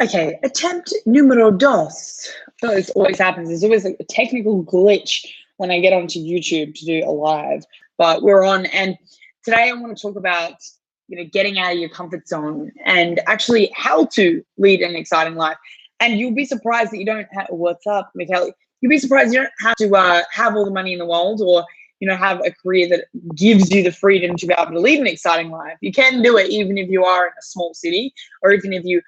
Okay, attempt numero dos. So this always happens. There's always like a technical glitch when I get onto YouTube to do a live, but we're on. And today I want to talk about, getting out of your comfort zone and actually how to lead an exciting life. And you'll be surprised that you don't have, what's up, Michael? You'll be surprised you don't have to have all the money in the world, or, have a career that gives you the freedom to be able to lead an exciting life. You can do it even if you are in a small city, or even if you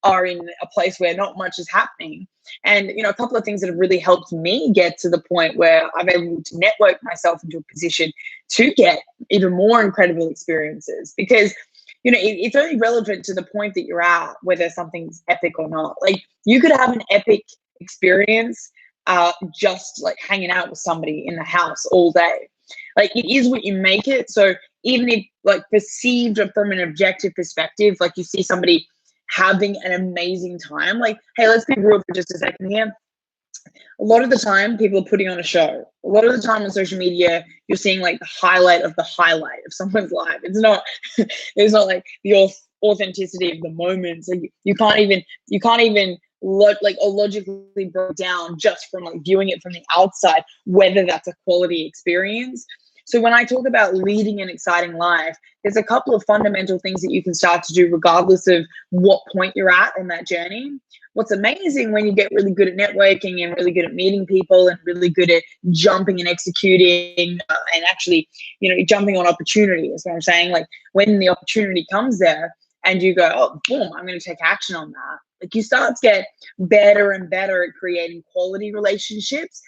are in a place where not much is happening. And, a couple of things that have really helped me get to the point where I'm able to network myself into a position to get even more incredible experiences. Because, it's only relevant to the point that you're at, whether something's epic or not. Like, you could have an epic experience just like hanging out with somebody in the house all day. Like, it is what you make it. So even if, like, perceived from an objective perspective, like, you see somebody having an amazing time. Like, hey, let's be real for just a second here. A lot of the time, people are putting on a show. A lot of the time on social media, you're seeing like the highlight of someone's life. It's not, there's not like the authenticity of the moments. Like, you can't even logically break down just from like viewing it from the outside whether that's a quality experience. So when I talk about leading an exciting life, there's a couple of fundamental things that you can start to do regardless of what point you're at on that journey. What's amazing when you get really good at networking and really good at meeting people and really good at jumping and executing and actually, jumping on opportunity is what I'm saying. Like, when the opportunity comes there and you go, oh, boom, I'm going to take action on that. Like, you start to get better and better at creating quality relationships.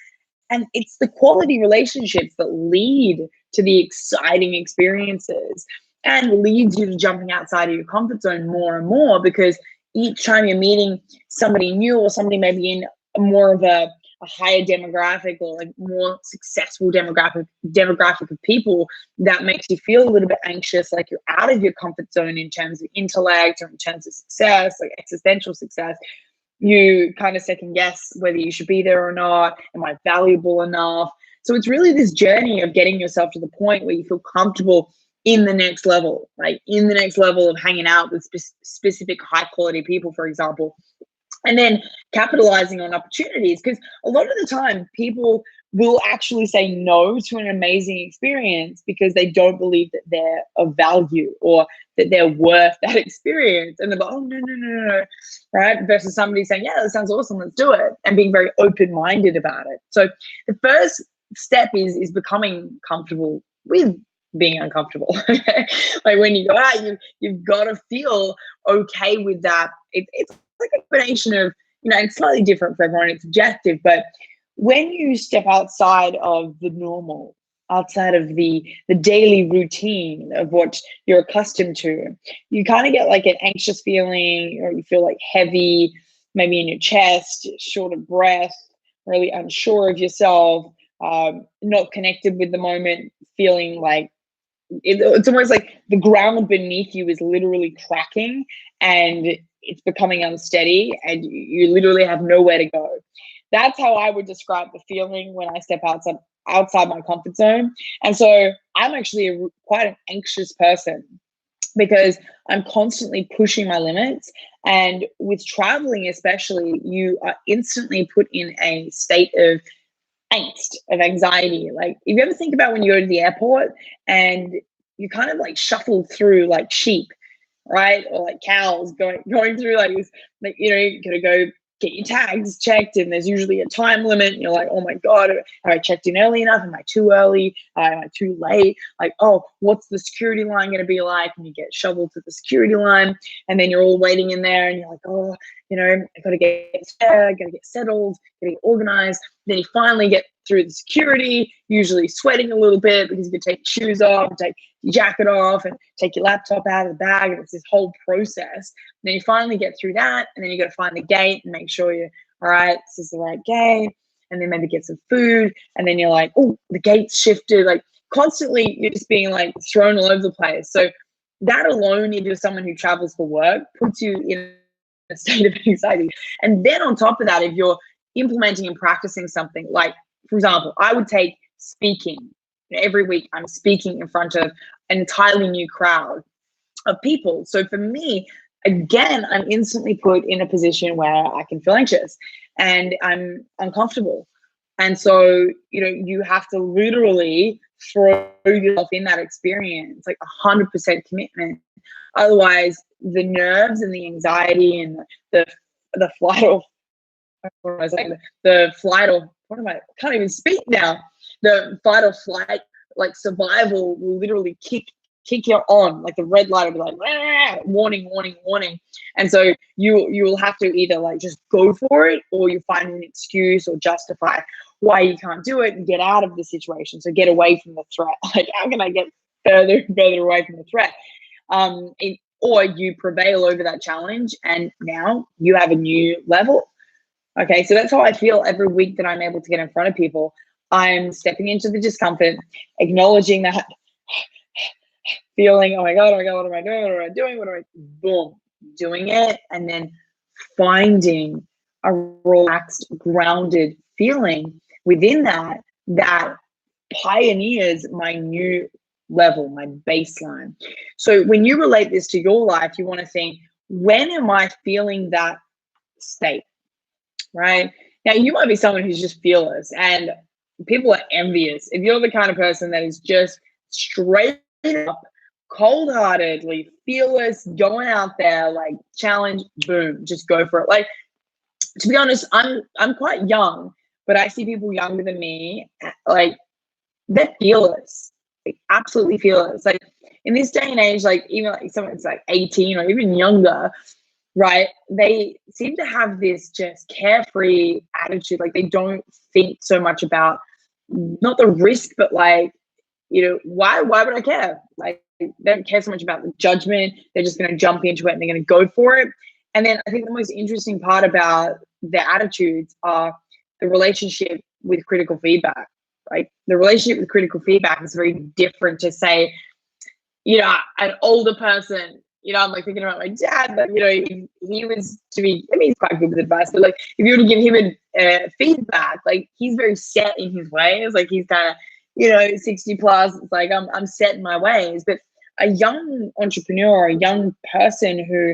And it's the quality relationships that lead to the exciting experiences and leads you to jumping outside of your comfort zone more and more, because each time you're meeting somebody new or somebody maybe in more of a higher demographic or like more successful demographic of people, that makes you feel a little bit anxious, like you're out of your comfort zone in terms of intellect or in terms of success, like existential success. You kind of second guess whether you should be there or not. Am I valuable enough? So it's really this journey of getting yourself to the point where you feel comfortable in the next level, like in the next level of hanging out with specific high quality people, for example, and then capitalizing on opportunities. Because a lot of the time people will actually say no to an amazing experience because they don't believe that they're of value or that they're worth that experience. And they're like, oh, no, no, no, no, no, right? Versus somebody saying, yeah, that sounds awesome, let's do it, and being very open-minded about it. So the first step is becoming comfortable with being uncomfortable. Like, when you go out, you've got to feel okay with that. It's like a combination of, it's slightly different for everyone, it's objective, but when you step outside of the normal, outside of the daily routine of what you're accustomed to, you kind of get like an anxious feeling, or you feel like heavy, maybe in your chest, short of breath, really unsure of yourself, not connected with the moment, feeling like it's almost like the ground beneath you is literally cracking and it's becoming unsteady and you literally have nowhere to go. That's how I would describe the feeling when I step outside my comfort zone. And so I'm actually quite an anxious person because I'm constantly pushing my limits. And with traveling, especially, you are instantly put in a state of angst, of anxiety. Like, if you ever think about when you go to the airport and you kind of like shuffle through like sheep, right? Or like cows going through like this, like, you gotta go get your tags checked, and there's usually a time limit, and you're like, oh my God, have I checked in early enough? Am I too early? Am I too late? Like, oh, what's the security line gonna be like? And you get shoveled to the security line, and then you're all waiting in there, and you're like, oh, I gotta get there, I gotta get settled, gotta get organized. Then you finally get through the security, usually sweating a little bit because you can take your shoes off, take your jacket off, and take your laptop out of the bag, and it's this whole process. And then you finally get through that, and then you got to find the gate and make sure you're all right. This is the right gate, and then maybe get some food, and then you're like, oh, the gate's shifted. Like, constantly, you're just being like thrown all over the place. So that alone, if you're someone who travels for work, puts you in a state of anxiety. And then on top of that, if you're implementing and practicing something, like, for example, I would take speaking. Every week I'm speaking in front of an entirely new crowd of people. So for me, again, I'm instantly put in a position where I can feel anxious and I'm uncomfortable. And so, you have to literally throw yourself in that experience, like 100% commitment. Otherwise, the nerves and the anxiety and the flight or what am I saying? The flight or what am I? Can't even speak now. The fight or flight, like survival, will literally kick you on, like the red light will be like warning, warning, warning. And so you will have to either like just go for it, or you find an excuse or justify why you can't do it and get out of the situation. So get away from the threat. Like, how can I get further and further away from the threat? Or you prevail over that challenge, and now you have a new level. Okay, so that's how I feel every week that I'm able to get in front of people. I'm stepping into the discomfort, acknowledging that feeling, oh my God, what am I doing? What am I doing? Boom, doing it, and then finding a relaxed, grounded feeling within that pioneers my new level, my baseline. So when you relate this to your life, you want to think, when am I feeling that state? Right? Now, you might be someone who's just fearless and people are envious. If you're the kind of person that is just straight up, cold-heartedly fearless, going out there, like, challenge, boom, just go for it. Like, to be honest, I'm quite young, but I see people younger than me, like, they're fearless, like, absolutely fearless. Like, in this day and age, like, even like someone that's like 18 or even younger, right? They seem to have this just carefree attitude. Like, they don't think so much about not the risk, but like, why would I care? Like, they don't care so much about the judgment. They're just going to jump into it and they're going to go for it. And then I think the most interesting part about their attitudes are the relationship with critical feedback, right? The relationship with critical feedback is very different to, say, an older person. I'm like thinking about my dad, but he was he's quite good with advice, but like, if you were to give him a feedback, like, he's very set in his ways. Like, he's kind of, 60 plus. It's like, I'm set in my ways. But a young entrepreneur, a young person who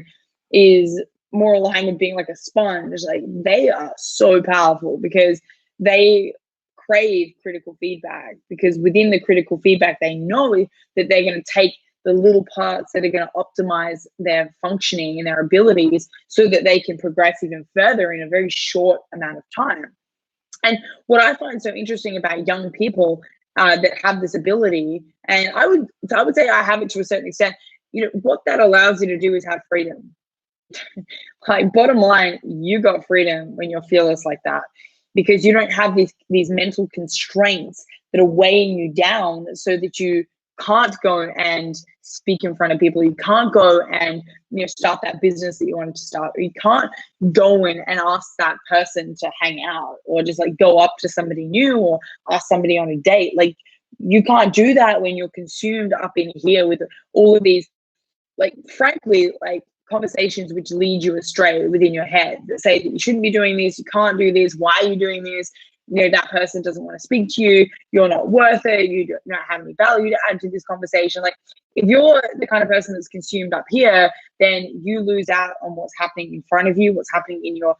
is more aligned with being like a sponge, like, they are so powerful because they crave critical feedback, because within the critical feedback, they know that they're going to take the little parts that are going to optimize their functioning and their abilities so that they can progress even further in a very short amount of time. And what I find so interesting about young people that have this ability, and I would say I have it to a certain extent, what that allows you to do is have freedom. Like, bottom line, you got freedom when you're fearless like that, because you don't have these mental constraints that are weighing you down so that you can't go and speak in front of people. You can't go and start that business that you wanted to start. Or you can't go in and ask that person to hang out, or just like go up to somebody new, or ask somebody on a date. Like, you can't do that when you're consumed up in here with all of these, like, frankly, like, conversations which lead you astray within your head, that say that you shouldn't be doing this, you can't do this, why are you doing this? That person doesn't want to speak to you, you're not worth it, you don't have any value to add to this conversation. Like, if you're the kind of person that's consumed up here, then you lose out on what's happening in front of you, what's happening in your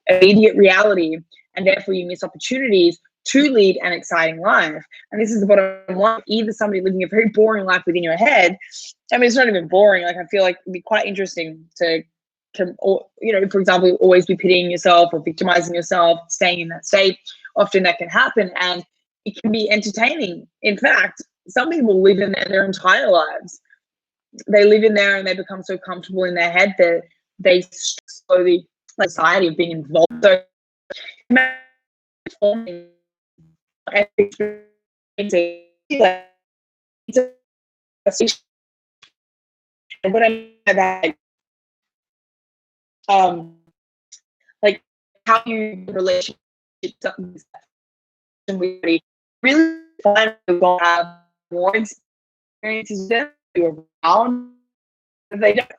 immediate reality, and therefore you miss opportunities to lead an exciting life. And this is the bottom line. Either somebody living a very boring life within your head, I mean, it's not even boring. Like, I feel like it'd be quite interesting to, for example, always be pitying yourself or victimizing yourself, staying in that state. Often that can happen, and it can be entertaining. In fact, some people live in there their entire lives. They live in there and they become so comfortable in their head that they slowly, like, society of being involved. So, what I mean by that, like, how you relationship with really find to go have more experiences with them around. They don't,